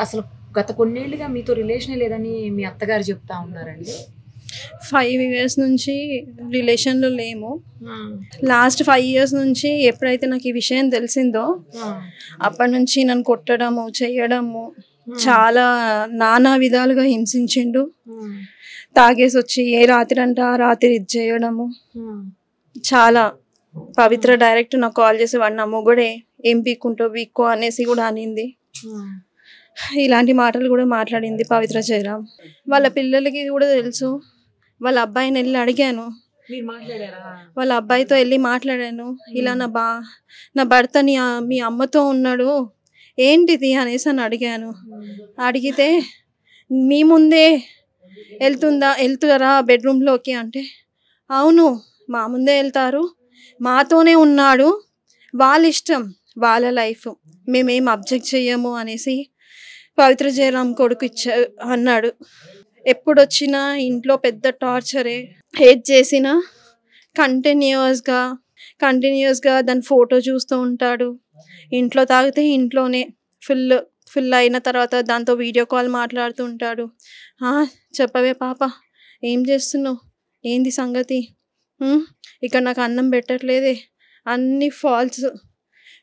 అసలు గత కొన్నేళ్లుగా మీతో రిలేషనే లేదని మీ అత్తగారు చెప్తా ఉన్నారండి. 5 years నుంచి రిలేషన్లో లేము. లాస్ట్ 5 years నుంచి ఎప్పుడైతే నాకు ఈ విషయం తెలిసిందో అప్పటి నుంచి నన్ను కొట్టడము చేయడము చాలా నానా విధాలుగా హింసించిండు. తాగేసి వచ్చి ఏ రాత్రి అంటే ఆ రాత్రి ఇది చేయడము చాలా. పవిత్ర డైరెక్ట్ నాకు కాల్ చేసి వాడు నా మొగుడే, ఏం పీక్కుంటో పీక్కో అనేసి కూడా అనింది. ఇలాంటి మాటలు కూడా మాట్లాడింది పవిత్ర జయరాం. వాళ్ళ పిల్లలకి కూడా తెలుసు. వాళ్ళ అబ్బాయిని వెళ్ళి అడిగాను, వాళ్ళ అబ్బాయితో వెళ్ళి మాట్లాడాను. ఇలా నా భర్త మీ అమ్మతో ఉన్నాడు ఏంటిది అనేసి అని అడిగాను. అడిగితే మీ ముందే వెళ్తారా బెడ్రూమ్లోకి అంటే, అవును మా ముందే వెళ్తారు, మాతోనే ఉన్నాడు, వాళ్ళ ఇష్టం వాళ్ళ లైఫ్, మేమేం అబ్జెక్ట్ చెయ్యము అనేసి పవిత్ర జయరాం కొడుకు అన్నాడు. ఎప్పుడొచ్చినా ఇంట్లో పెద్ద టార్చరే. ఏది చేసినా కంటిన్యూస్గా దాని ఫోటో చూస్తూ ఉంటాడు. ఇంట్లో తాగితే ఇంట్లోనే ఫుల్ అయిన తర్వాత దాంతో వీడియో కాల్ మాట్లాడుతూ ఉంటాడు. చెప్పవే పాప, ఏం చేస్తున్నావు, ఏంది సంగతి, ఇక్కడ నాకు అన్నం పెట్టట్లేదే, అన్నీ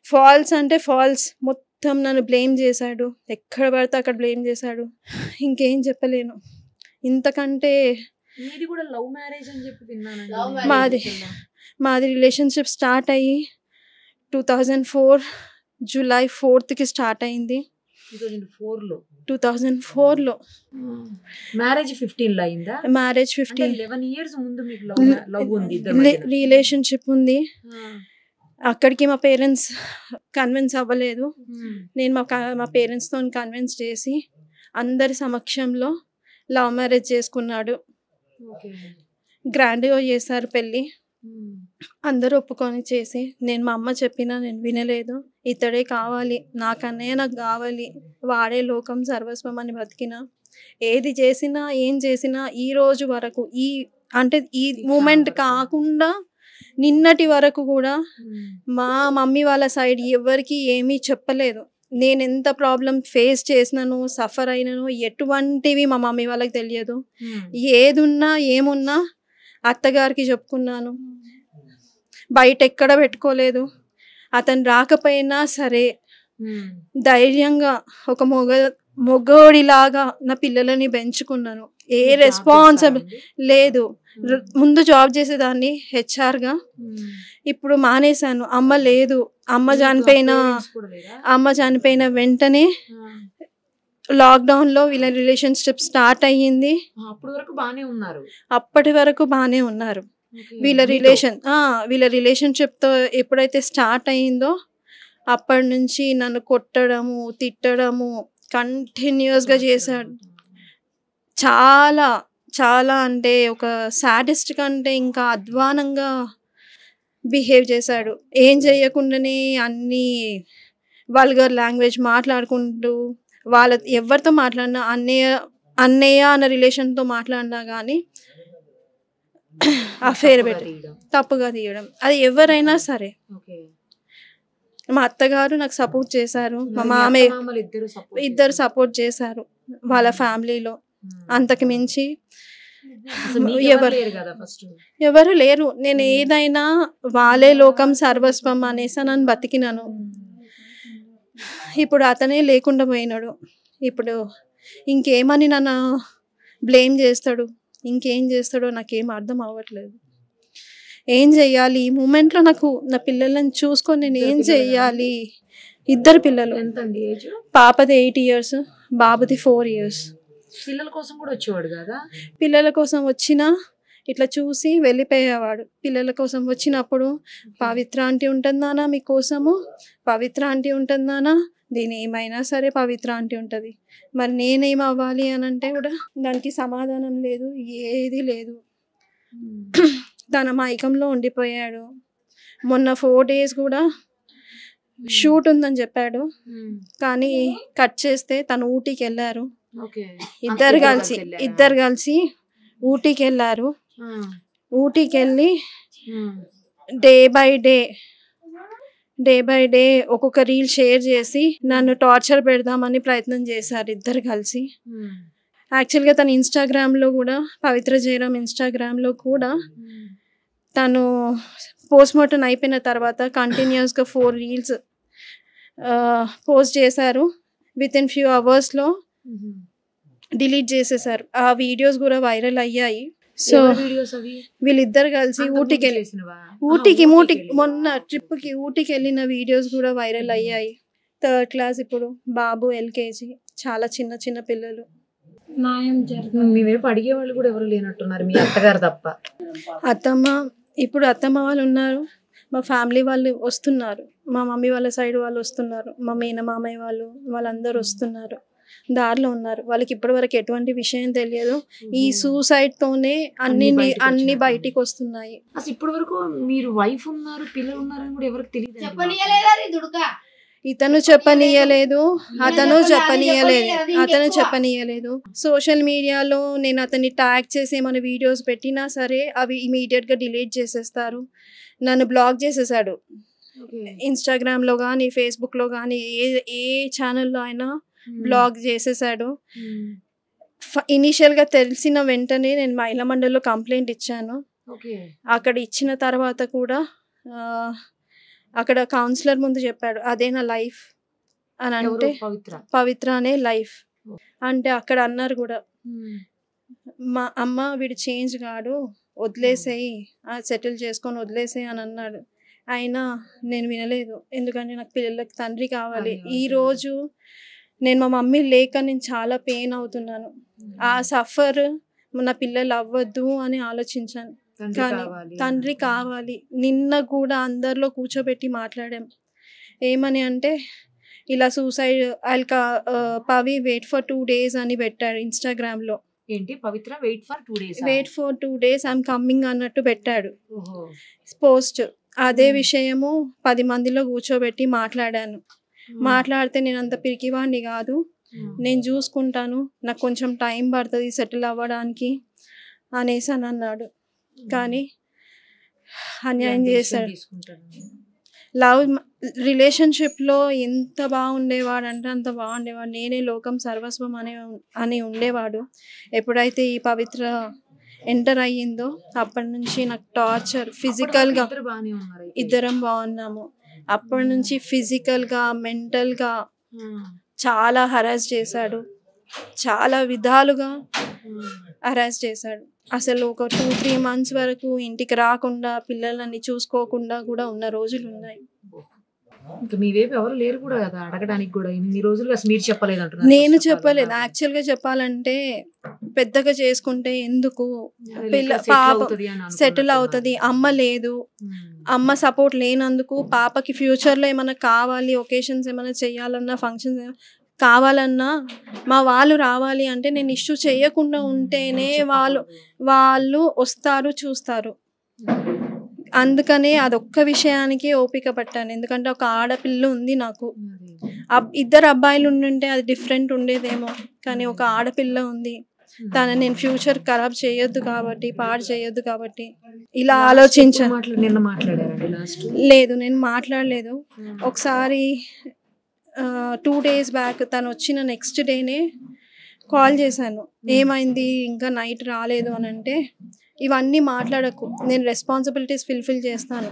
ఫాల్స్ అంటే ఫాల్స్. మొత్తం నన్ను బ్లేమ్ చేశాడు, ఎక్కడ పడితే అక్కడ బ్లేమ్ చేశాడు. ఇంకేం చెప్పలేను ఇంతకంటే. మాది రిలేషన్షిప్ స్టార్ట్ అయ్యి 2004 July 4th స్టార్ట్ అయింది. 2004లో మ్యారేజ్ 15లో అయిందా? మ్యారేజ్ 15. 11 years ముందు మీకు లవ్ ఉంది, రిలేషన్షిప్ ఉంది. అక్కడికి మా పేరెంట్స్ కన్విన్స్ అవ్వలేదు. నేను మా పేరెంట్స్తో కన్విన్స్ చేసి అందరి సమక్షంలో లవ్ మ్యారేజ్ చేసుకున్నాడు. గ్రాండ్గా చేశారు పెళ్ళి, అందరూ ఒప్పుకొని చేసి. నేను మా అమ్మ చెప్పినా నేను వినలేదు. ఇతడే కావాలి, నాకన్నయ్య నాకు కావాలి, వాడే లోకం సర్వస్వం అని బతికిన. ఏది చేసినా ఏం చేసినా ఈ రోజు వరకు అంటే ఈ మూమెంట్ కాకుండా నిన్నటి వరకు కూడా మా మమ్మీ వాళ్ళ సైడ్ ఎవరికి ఏమీ చెప్పలేదు. నేను ఎంత ప్రాబ్లం ఫేస్ చేసినాను, సఫర్ అయినాను, ఎటువంటివి మా మమ్మీ వాళ్ళకి తెలియదు. ఏదున్నా ఏమున్నా అత్తగారికి చెప్పుకున్నాను, బయట ఎక్కడ పెట్టుకోలేదు. అతను రాకపోయినా సరే ధైర్యంగా ఒక మొగోడిలాగా నా పిల్లలని పెంచుకున్నాను. ఏ రెస్పాన్సిబుల్ లేదు. ముందు జాబ్ చేసేదాన్ని హెచ్ఆర్గా, ఇప్పుడు మానేశాను. అమ్మ లేదు. అమ్మ చనిపోయిన వెంటనే లాక్డౌన్లో వీళ్ళ రిలేషన్షిప్ స్టార్ట్ అయ్యింది. అప్పటి వరకు బాగానే ఉన్నారు. వీళ్ళ రిలేషన్షిప్తో ఎప్పుడైతే స్టార్ట్ అయ్యిందో అప్పటి నుంచి నన్ను కొట్టడము తిట్టడము కంటిన్యూస్గా చేశాడు. చాలా చాలా అంటే ఒక సాడిస్ట్ కంటే ఇంకా అధ్వానంగా బిహేవ్ చేశాడు. ఏం చేయకుండానే అన్ని వల్గర్ లాంగ్వేజ్ మాట్లాడుకుంటూ ఎవరితో మాట్లాడినా అన్నయ్య అన్న రిలేషన్తో మాట్లాడినా కానీ అఫేర్ పెట్టి తప్పుగా తీయడం, అది ఎవరైనా సరే. మా అత్తగారు నాకు సపోర్ట్ చేశారు, మా మామయ్య ఇద్దరు సపోర్ట్ చేశారు వాళ్ళ ఫ్యామిలీలో. అంతకు మించి ఎవరు లేరు. నేను ఏదైనా వాళ్ళే లోకం సర్వస్వం అనేసి నన్ను బతికినాను. ఇప్పుడు అతనే లేకుండా పోయినాడు. ఇప్పుడు ఇంకేమని నన్ను బ్లేమ్ చేస్తాడు, ఇంకేం చేస్తాడో నాకేం అర్థం అవ్వట్లేదు. ఏం చెయ్యాలి ఈ మూమెంట్లో? నాకు నా పిల్లలను చూసుకొని నేను ఏం చెయ్యాలి? 2 పిల్లలు. పాపది 8 years, బాబుది 4 years. పిల్లల కోసం కూడా వచ్చేవాడు కదా? పిల్లల కోసం వచ్చినా ఇట్లా చూసి వెళ్ళిపోయేవాడు. పిల్లల కోసం వచ్చినప్పుడు పవిత్ర ఆంటీ ఉంటుందానా మీకోసము, పవిత్ర ఆంటీ ఉంటుందానా, దీని ఏమైనా సరే పవిత్ర ఆంటీ ఉంటుంది. మరి నేనేం అవ్వాలి అని అంటే కూడా దానికి సమాధానం లేదు, ఏది లేదు. తన మైకంలో ఉండిపోయాడు. మొన్న 4 days కూడా షూట్ ఉందని చెప్పాడు, కానీ కట్ చేస్తే తను ఊటీకి వెళ్ళారు. ఇద్దరు కలిసి ఊటీకి వెళ్ళారు. ఊటీకి వెళ్ళి day by day day by day ఒక్కొక్క రీల్ షేర్ చేసి నన్ను టార్చర్ పెడదామని ప్రయత్నం చేశారు ఇద్దరు కలిసి. యాక్చువల్గా తను ఇన్స్టాగ్రామ్లో కూడా, పవిత్ర జయరాం ఇన్స్టాగ్రామ్లో కూడా తను పోస్ట్మార్టం అయిపోయిన తర్వాత కంటిన్యూస్గా 4 రీల్స్ పోస్ట్ చేశారు. విత్ ఇన్ ఫ్యూ అవర్స్లో డిలీట్ చేసేసారు. ఆ వీడియోస్ కూడా వైరల్ అయ్యాయి. సో వీళ్ళిద్దరు కలిసి ఊటీకి మొన్న ట్రిప్కి ఊటీకి వెళ్ళిన వీడియోస్ కూడా వైరల్ అయ్యాయి. 3rd క్లాస్ ఇప్పుడు, బాబు LKG, చాలా చిన్న చిన్న పిల్లలు. మీ వైపు అడిగే వాళ్ళు కూడా ఎవరు లేనట్టున్నారు, మీ అత్తగారు తప్ప. అత్తమ్మ వాళ్ళు ఉన్నారు, మా ఫ్యామిలీ వాళ్ళు వస్తున్నారు, మా మమ్మీ వాళ్ళ సైడ్ వాళ్ళు వస్తున్నారు, మా మేనమామయ్య వాళ్ళందరూ వస్తున్నారు, దారిలో ఉన్నారు. వాళ్ళకి ఇప్పటి వరకు ఎటువంటి విషయం తెలియదు. ఈ సూసైడ్ తోనే అన్ని బయటికి వస్తున్నాయి. అసలు ఇప్పటి వరకు మీరు వైఫ్ ఉన్నారు, పిల్లలు ఉన్నారని కూడా ఎవరికి తెలియదు. అతను చెప్పనీయలేదు. సోషల్ మీడియాలో నేను అతన్ని ట్యాగ్ చేసి ఏమైనా వీడియోస్ పెట్టినా సరే అవి ఇమీడియట్ గా డిలీట్ చేసేస్తారు. నన్ను బ్లాక్ చేసేసాడు. ఇన్స్టాగ్రామ్ లో కానీ, ఫేస్బుక్ లో కానీ, ఏ ఛానల్లో అయినా బ్లాక్ చేసేసాడు. ఇనిషియల్ గా తెలిసిన వెంటనే నేను మహిళా మండలిలో కంప్లైంట్ ఇచ్చాను. అక్కడ ఇచ్చిన తర్వాత కూడా అక్కడ కౌన్సిలర్ ముందు చెప్పాడు, అదే నా లైఫ్ అని. అంటే పవిత్ర అనే లైఫ్ అంటే అక్కడ అన్నారు కూడా, మా అమ్మ వీడు చేంజ్ కాడు, వదిలేసేయి, సెటిల్ చేసుకొని వదిలేసేయి అని అన్నాడు. అయినా నేను వినలేదు. ఎందుకంటే నాకు పిల్లలకి తండ్రి కావాలి. ఈరోజు నేను మా మమ్మీ లేక నేను చాలా పెయిన్ అవుతున్నాను. ఆ సఫర్ నా పిల్లలు అవ్వద్దు అని ఆలోచించాను. కానీ తండ్రి కావాలి. నిన్న కూడా అందరిలో కూర్చోబెట్టి మాట్లాడాం. ఏమని అంటే, ఇలా suicide Pavi wait for 2 days అని పెట్టాడు ఇన్స్టాగ్రామ్ లో. ఏంటి Pavitra wait for 2 days I'm coming అన్నట్టు పెట్టాడు పోస్ట్. అదే విషయము 10 మందిలో కూర్చోబెట్టి మాట్లాడాను. మాట్లాడితే నేను అంత పిరికివాడిని కాదు, నేను చూసుకుంటాను, నాకు కొంచెం టైం పడుతుంది సెటిల్ అవ్వడానికి అనేసి అని అన్నాడు. కానీ అన్యాయం చేశాడు. లవ్ రిలేషన్షిప్లో ఎంత బాగుండేవాడు అంటే అంత బాగుండేవాడు. నేనే లోకం సర్వస్వం అని ఉండేవాడు. ఎప్పుడైతే ఈ పవిత్ర ఎంటర్ అయ్యిందో అప్పటి నుంచి నాకు టార్చర్, ఫిజికల్గా ఇద్దరం బాగున్నాము. అప్పటి నుంచి ఫిజికల్గా, మెంటల్గా చాలా హరాస్ చేశాడు. చాలా విధాలుగా హరాస్ చేశాడు. అసలు ఒక 2-3 months వరకు ఇంటికి రాకుండా, పిల్లలని చూసుకోకుండా కూడా ఉన్న రోజులు ఉన్నాయి. మీ వైపు ఎవరు లేరు కూడా కదా అడగడానికి కూడా. ఇన్ని రోజులు అసలు మీరు చెప్పలేదు అంటున్నారు. నేను చెప్పలేదు. యాక్చువల్గా చెప్పాలంటే పెద్దగా చేసుకుంటే ఎందుకు, పాప సెటిల్ అవుతుంది, అమ్మ లేదు, అమ్మ సపోర్ట్ లేనందుకు పాపకి ఫ్యూచర్లో ఏమైనా కావాలి, ఒకేషన్స్ ఏమైనా చేయాలన్నా, ఫంక్షన్స్ కావాలన్నా మా వాళ్ళు రావాలి అంటే నేను ఇష్యూ చేయకుండా ఉంటేనే వాళ్ళు వస్తారు, చూస్తారు. అందుకనే అదొక్క విషయానికి ఓపిక పట్టాను. ఎందుకంటే ఒక ఆడపిల్ల ఉంది నాకు. 2 అబ్బాయిలు ఉండుంటే అది డిఫరెంట్ ఉండేదేమో, కానీ ఒక ఆడపిల్ల ఉంది. తనని నేను ఫ్యూచర్ ఖరాబ్ చేయొద్దు కాబట్టి, పాడు చేయొద్దు కాబట్టి ఇలా ఆలోచించాను. లేదు, నేను మాట్లాడలేదు. ఒకసారి 2 days బ్యాక్ తను వచ్చిన నెక్స్ట్ డేనే కాల్ చేశాను. ఏమైంది ఇంకా నైట్ రాలేదు అని అంటే, ఇవన్నీ మాట్లాడకు, నేను రెస్పాన్సిబిలిటీస్ ఫుల్ఫిల్ చేస్తాను,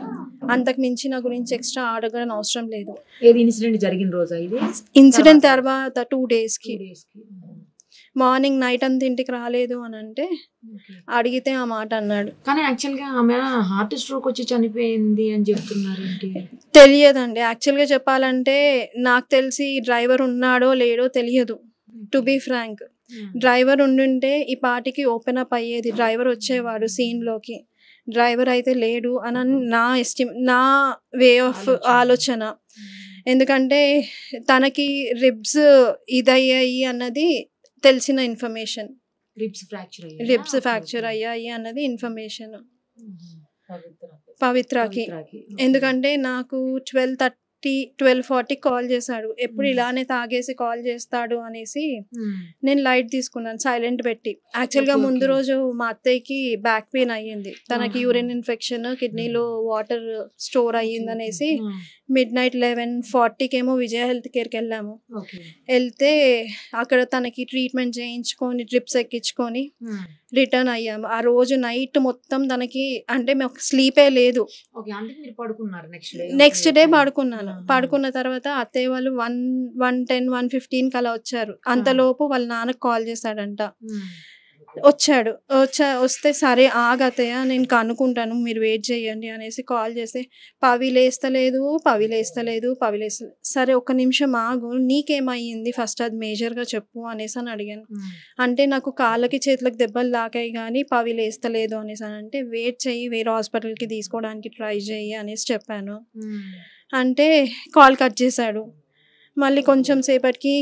అంతకు మించి నా గురించి ఎక్స్ట్రా అడగడం అవసరం లేదు. ఏది ఇన్సిడెంట్ జరిగిన రోజా ఇది? ఇన్సిడెంట్ తర్వాత 2 daysకి మార్నింగ్ నైట్ అంతా ఇంటికి రాలేదు అని అంటే అడిగితే ఆ మాట అన్నాడు. కానీ యాక్చువల్గా ఆమె హార్ట్ స్ట్రోక్ వచ్చి చనిపోయింది అని చెప్తున్నారు. తెలియదండి. యాక్చువల్గా చెప్పాలంటే నాకు తెలిసి డ్రైవర్ ఉన్నాడో లేడో తెలియదు. టు బీ ఫ్రాంక్, డ్రైవర్ ఉండుంటే ఈ పాటికి ఓపెన్ అప్ అయ్యేది, డ్రైవర్ వచ్చేవాడు సీన్లోకి. డ్రైవర్ అయితే లేడు అని నా వే ఆఫ్ ఆలోచన. ఎందుకంటే తనకి రిబ్స్ ఇదయ్యాయి అన్నది తెలిసిన ఇన్ఫర్మేషన్, రిబ్స్ ఫ్రాక్చర్ అయ్యాయి అన్నది ఇన్ఫర్మేషన్ పవిత్రకి. ఎందుకంటే నాకు 12:40 కాల్ చేశాడు. ఎప్పుడు ఇలానే తాగేసి కాల్ చేస్తాడు అనేసి నేను లైట్ తీసుకున్నాను, సైలెంట్ పెట్టి. యాక్చువల్గా ముందు రోజు మా అత్తయ్యకి బ్యాక్ పెయిన్ అయ్యింది, తనకి యూరిన్ ఇన్ఫెక్షన్, కిడ్నీలో వాటర్ స్టోర్ అయ్యింది అనేసి midnight 11:40కేమో విజయ హెల్త్ కేర్కి వెళ్ళాము. ఓకే. వెళ్తే అక్కడ తనకి ట్రీట్మెంట్ చేయించుకొని డ్రిప్స్ ఎక్కించుకొని రిటర్న్ అయ్యాము. ఆ రోజు నైట్ మొత్తం తనకి అంటే మాకు స్లీపే లేదు. ఓకే. అంటే మీరు పడుకున్నారు నెక్స్ట్ డే పడుకున్నాను. పడుకున్న తర్వాత అత్తయ్య వాళ్ళు 1:10, 1:15 అలా వచ్చారు. అంతలోపు వాళ్ళ నాన్నకు కాల్ చేశాడంట. వస్తే సరే ఆగతయ్య నేను కనుక్కుంటాను మీరు వెయిట్ చేయండి అనేసి కాల్ చేస్తే పవి లేస్తలేదు. సరే ఒక్క నిమిషం ఆగు, నీకేమయ్యింది ఫస్ట్ అది మేజర్గా చెప్పు అనేసి అని అడిగాను. అంటే నాకు కాళ్ళకి చేతులకు దెబ్బలు తాకాయి కానీ పవి లేస్తలేదు అనేసి అని అంటే వెయిట్ చెయ్యి, వేరే హాస్పిటల్కి తీసుకోవడానికి ట్రై చెయ్యి అనేసి చెప్పాను. అంటే కాల్ కట్ చేశాడు. మళ్ళీ కొంచెం సేపటికి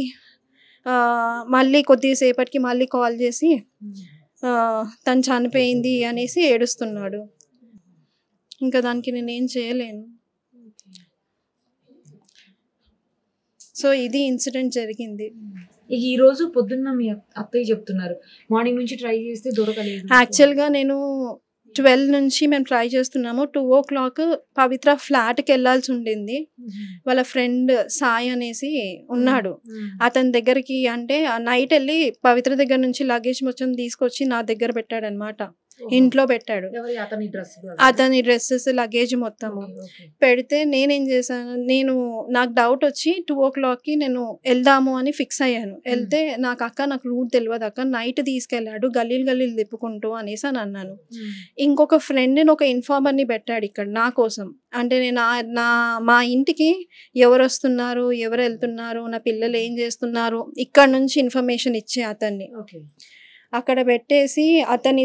కొద్దిసేపటికి మళ్ళీ కాల్ చేసి తను చనిపోయింది అనేసి ఏడుస్తున్నాడు. ఇంకా దానికి నేనేం చేయలేను. సో ఇది ఇన్సిడెంట్ జరిగింది. ఈ రోజు పొద్దున్న మీ అత్తయ్య చెప్తున్నారు మార్నింగ్ నుంచి ట్రై చేస్తే దొరకలేదు. యాక్చువల్గా నేను 12 నుంచి మేము ట్రై చేస్తున్నాము. 2 o'clock పవిత్ర ఫ్లాట్కి వెళ్ళాల్సి ఉండింది. వాళ్ళ ఫ్రెండ్ సాయి అనేసి ఉన్నాడు. అతని దగ్గరికి అంటే నైట్ వెళ్ళి పవిత్ర దగ్గర నుంచి లగేజ్ మొత్తం తీసుకొచ్చి నా దగ్గర పెట్టాడు అనమాట. ఇంట్లో పెట్టాడు. అతని డ్రెస్సెస్ లగేజ్ మొత్తము పెడితే నేనేం చేశాను, నాకు డౌట్ వచ్చి 2 o'clockకి నేను వెళ్దాము అని ఫిక్స్ అయ్యాను. వెళ్తే నాకు రూట్ తెలియదు అక్క, నైట్ తీసుకెళ్ళాడు గల్లీలు తిప్పుకుంటూ అనేసి అని అన్నాను. ఇంకొక ఫ్రెండ్ని ఒక ఇన్ఫార్మర్ని పెట్టాడు ఇక్కడ నా కోసం. అంటే నేను మా ఇంటికి ఎవరు వస్తున్నారు, ఎవరు వెళ్తున్నారు, నా పిల్లలు ఏం చేస్తున్నారు ఇక్కడ నుంచి ఇన్ఫర్మేషన్ ఇచ్చే అతన్ని అక్కడ పెట్టేసి అతన్ని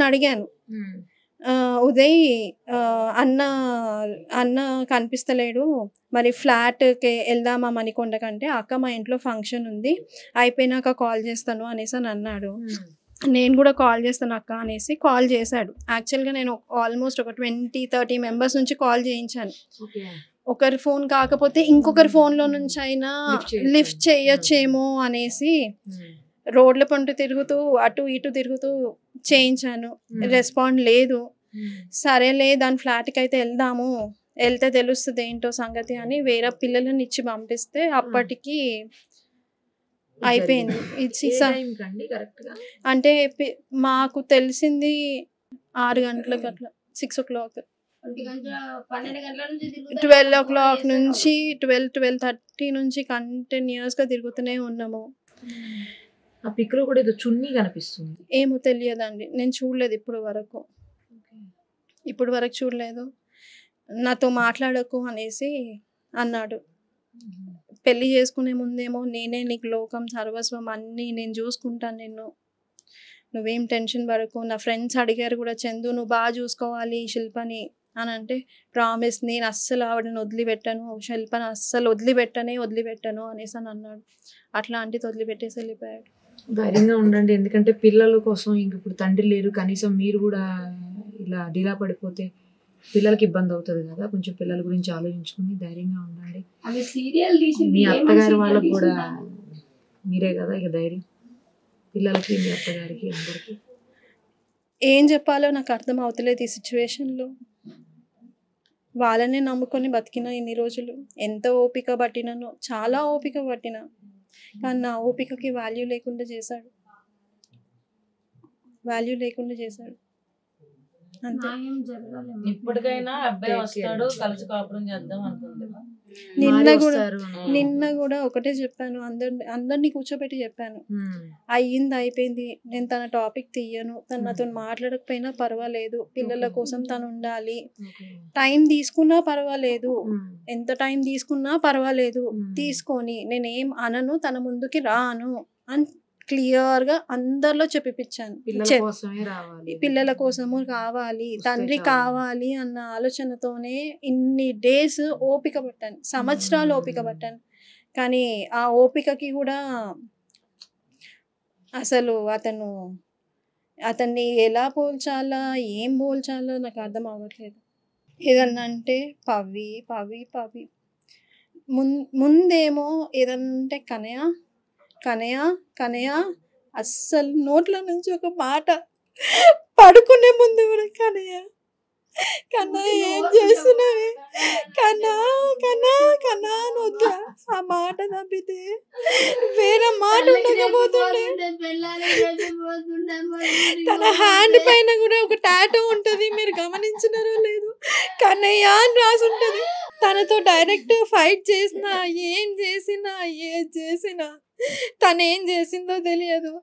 అడిగాను, ఉదయ్ అన్న కనిపిస్తలేడు, మరి ఫ్లాట్కి వెళ్దామా మణికొండ కంటే అక్క మా ఇంట్లో ఫంక్షన్ ఉంది అయిపోయినాక కాల్ చేస్తాను అనేసి అని అన్నాడు. నేను కూడా కాల్ చేస్తాను అక్క అనేసి కాల్ చేశాడు. యాక్చువల్గా నేను ఆల్మోస్ట్ ఒక 20-30 మెంబర్స్ నుంచి కాల్ చేయించాను. ఒకరి ఫోన్ కాకపోతే ఇంకొకరి ఫోన్లో నుంచి అయినా లిఫ్ట్ చేయొచ్చేమో అనేసి రోడ్ల పంట తిరుగుతూ అటు ఇటు తిరుగుతూ చేయించాను. రెస్పాండ్ లేదు. సరేలే దాని ఫ్లాట్కి అయితే వెళ్తే తెలుస్తుంది ఏంటో సంగతి అని వేరే పిల్లలను ఇచ్చి పంపిస్తే అప్పటికి అయిపోయింది. అంటే మాకు తెలిసింది 6 గంటలకు అట్లా 6 o'clock 12 o'clock నుంచి 12-12:30 నుంచి కంటిన్యూస్గా తిరుగుతూనే ఉన్నాము. ఆ పిక్ లో కూడా ఏదో చున్నీ కనిపిస్తుంది. ఏమో తెలియదండి, నేను చూడలేదు ఇప్పుడు వరకు చూడలేదు. నాతో మాట్లాడకు అనేసి అన్నాడు. పెళ్లి చేసుకునే ముందేమో నేనే నీకు లోకం సర్వస్వం అన్నీ నేను చూసుకుంటాను, నువ్వేం టెన్షన్ పడకు. నా ఫ్రెండ్స్ అడిగారు కూడా, చందు నువ్వు బాగా చూసుకోవాలి శిల్పని అని అంటే, ప్రామిస్ నేను అస్సలు ఆవిడని వదిలిపెట్టాను, శిల్పని అస్సలు వదిలిపెట్టాను అనేసి అని అన్నాడు. అట్లాంటిది వదిలిపెట్టేసి వెళ్ళిపోయాడు. ధైర్యంగా ఉండండి, ఎందుకంటే పిల్లల కోసం ఇంక ఇప్పుడు తండ్రి లేరు, కనీసం మీరు కూడా ఇలా డీలా పడిపోతే పిల్లలకి ఇబ్బంది అవుతుంది కదా. కొంచెం పిల్లల గురించి ఆలోచించుకుని ధైర్యంగా ఉండండి. మీ అత్తగారి వాళ్ళకి కూడా మీరే కదా ఇక ధైర్యం, పిల్లలకి మీ అత్తగారికి అందరికి. ఏం చెప్పాలో నాకు అర్థం అవుతలేదు ఈ సిచ్యువేషన్లో. వాళ్ళనే నమ్ముకొని బతికిన ఇన్ని రోజులు, ఎంత ఓపిక పట్టినానో, చాలా ఓపిక పట్టినా, కానీ నా ఓపికకి వాల్యూ లేకుండా చేశాడు. అంతే. ఇప్పటికైనా అబ్బాయి వస్తాడు, కలిసి కాపురం చేద్దాం అనుకుంటున్నా. నిన్న కూడా ఒకటే చెప్పాను, అందరినీ కూర్చోబెట్టి చెప్పాను, అయిపోయింది, నేను తన టాపిక్ తీయను, తను నాతో మాట్లాడకపోయినా పర్వాలేదు, పిల్లల కోసం తను ఉండాలి, టైం తీసుకున్నా పర్వాలేదు, ఎంత టైం తీసుకున్నా పర్వాలేదు, తీసుకొని నేనేం అనను, తన ముందుకి రాను అని క్లియర్గా అందరిలో చెప్పిపించాను. పిల్లల కోసము కావాలి, తండ్రి కావాలి అన్న ఆలోచనతోనే ఇన్ని డేస్ ఓపిక పట్టాను, సంవత్సరాలు ఓపిక పట్టాను. కానీ ఆ ఓపికకి కూడా అసలు అతన్ని ఎలా పోల్చాలా, ఏం పోల్చాలో నాకు అర్థం అవ్వట్లేదు. ఏదన్నా అంటే పవి పవి పవి, ముందేమో ఏదన్నా అంటే కనయ అస్సలు నోట్ల నుంచి ఒక మాట, పడుకునే ముందు కూడా కనయ కన్నా ఏం చేస్తున్నావే కన్నా కన్నా కన్నా అని వద్దా ఆ మాట తప్పితే వేరే మాట ఉండకపోతుండే. తన హ్యాండ్ పైన కూడా ఒక టాటూ ఉంటుంది, మీరు గమనించినారో లేదు, కన్నయ్య అని రాసి ఉంటుంది. తనతో డైరెక్ట్ ఫైట్ చేసినా ఏం చేసినా ఏది చేసినా తను ఏం చేసిందో తెలియదు,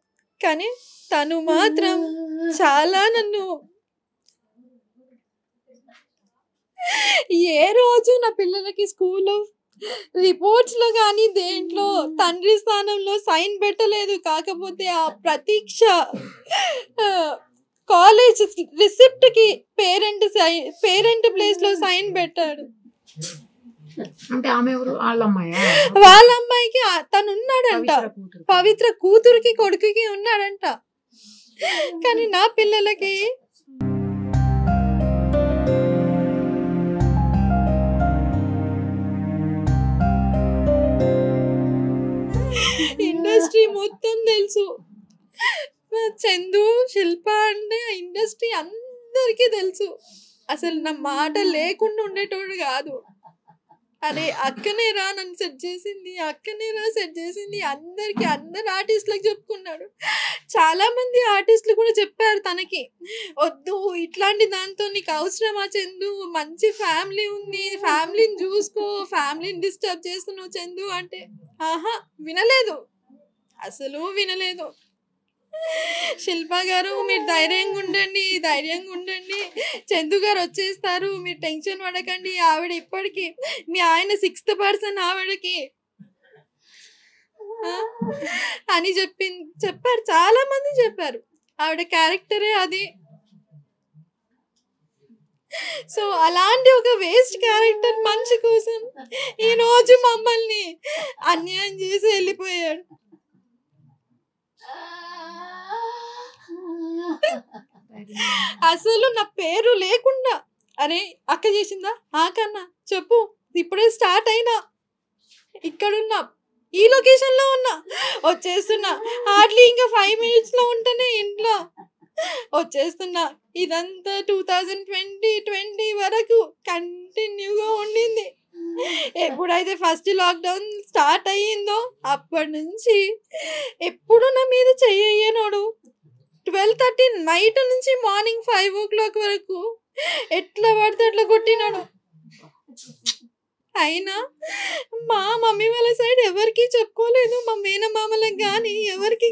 కానీ తను మాత్రం చాలా నన్ను ఏ రోజు నా పిల్లలకి స్కూల్లో రిపోర్ట్స్ లో కానీ దేంట్లో తండ్రి స్థానంలో సైన్ పెట్టలేదు. కాకపోతే ఆ ప్రతీక్ష కాలేజ్ రిసిప్ట్ కి పేరెంట్ ప్లేస్ లో సైన్ పెట్టాడు. అంటే ఆమె ఎవరు? వాళ్ళ అమ్మాయికి తను ఉన్నాడంట, పవిత్ర కూతురికి కొడుకుకి ఉన్నాడంట. కానీ నా పిల్లలకి ఇండస్ట్రీ మొత్తం తెలుసు. చందు, శిల్ప అంటే ఆ ఇండస్ట్రీ అందరికీ తెలుసు. అసలు నా మాట లేకుండా ఉండేటోడు కాదు. అరే అక్కనే రా నన్ను సెట్ చేసింది, అక్కనే రా సెట్ చేసింది, అందరికి అందరు ఆర్టిస్టులకు చెప్పుకున్నాడు. చాలా మంది ఆర్టిస్టులు కూడా చెప్పారు తనకి, వద్దు ఇట్లాంటి దాంతో నీకు అవసరమా చందు, మంచి ఫ్యామిలీ ఉంది, ఫ్యామిలీని చూసుకో, ఫ్యామిలీని డిస్టర్బ్ చేస్తున్నావు చందు అంటే ఆహా వినలేదు, అసలు వినలేదు. శిల్ప గారు మీరు ధైర్యంగా ఉండండి, చందు గారు వచ్చేస్తారు, మీరు టెన్షన్ పడకండి, ఆవిడ ఇప్పటికి మీ ఆయన 6th person ఆవిడకి అని చెప్పారు. చాలా మంది చెప్పారు ఆవిడ క్యారెక్టరే అది. సో అలాంటి ఒక వేస్ట్ క్యారెక్టర్ మనిషి కోసం ఈ రోజు మమ్మల్ని అన్యాయం చేసి వెళ్ళిపోయాడు. అసలు నా పేరు లేకుండా అరే అక్క చేసిందా, కన్నా చెప్పు, ఇప్పుడే స్టార్ట్ అయినా, ఇక్కడున్నా, ఈ లొకేషన్ లో ఉన్నా, వచ్చేస్తున్నా, హార్డ్లీ ఇంకా 5 minutes లో ఉంటేనే ఇంట్లో వచ్చేస్తున్నా. ఇదంతా 2020 వరకు కంటిన్యూగా ఉండింది. ఎప్పుడైతే ఫస్ట్ లాక్డౌన్ స్టార్ట్ అయ్యిందో అప్పటి నుంచి ఎప్పుడు నా మీద చెయ్యనోడు. 12:30 నైట్ నుంచి మార్నింగ్ 5 o'clock వరకు ఎట్లా పడితే అట్లా కొట్టినాడు. అయినా మా మమ్మీ వాళ్ళ సైడ్ ఎవరికి చెప్పుకోలేదు, మా మేనమామలకు కానీ ఎవరికి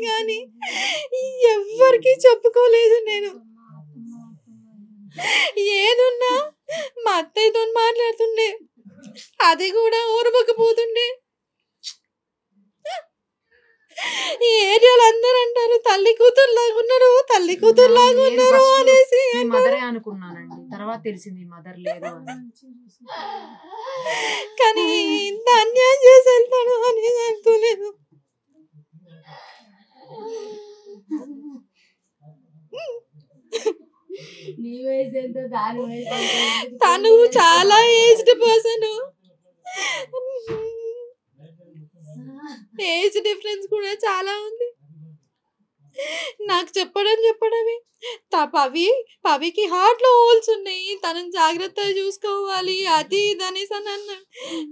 చెప్పుకోలేదు. నేను ఏదున్నా మా అత్తయ్యతో మాట్లాడుతుండే, అది కూడా ఊరబకపోతుండే. ఈ ఏరియాలో అందరూ అంటారు తల్లి కూతురు లాగున్నారు అనేసి. మదరే అనుకున్నానండి, తర్వాత తెలిసింది మదర్ లేదు అని. కానీ ఇంత అన్యాయం చేసి వెళ్తాడు అనేది అనుకోలేదు. తను చాలా ఏజ్డ్ పర్సన్, ఏజ్ డిఫరెన్స్ కూడా చాలా ఉంది. నాకు చెప్పడమే పవికి హార్ట్ లో హోల్స్ ఉన్నాయి, తనని జాగ్రత్తగా చూసుకోవాలి, అది ఇది అనేసి అని అన్నాడు.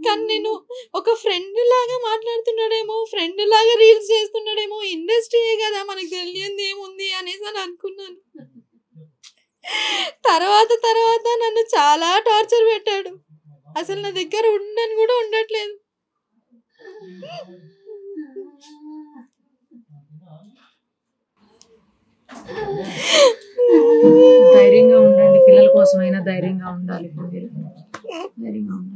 కానీ నేను ఒక ఫ్రెండ్ లాగా మాట్లాడుతున్నాడేమో, ఫ్రెండ్ లాగా రీల్స్ చేస్తున్నాడేమో, ఇండస్ట్రీయే కదా మనకు తెలియంది ఏముంది అనేసి అని అనుకున్నాను. తర్వాత నన్ను చాలా టార్చర్ పెట్టాడు. అసలు నా దగ్గర ఉండని కూడా ఉండట్లేదు. ధైర్యంగా ఉండండి, పిల్లల కోసమైనా ధైర్యంగా ఉండాలి. ధైర్యంగా ఉండాలి.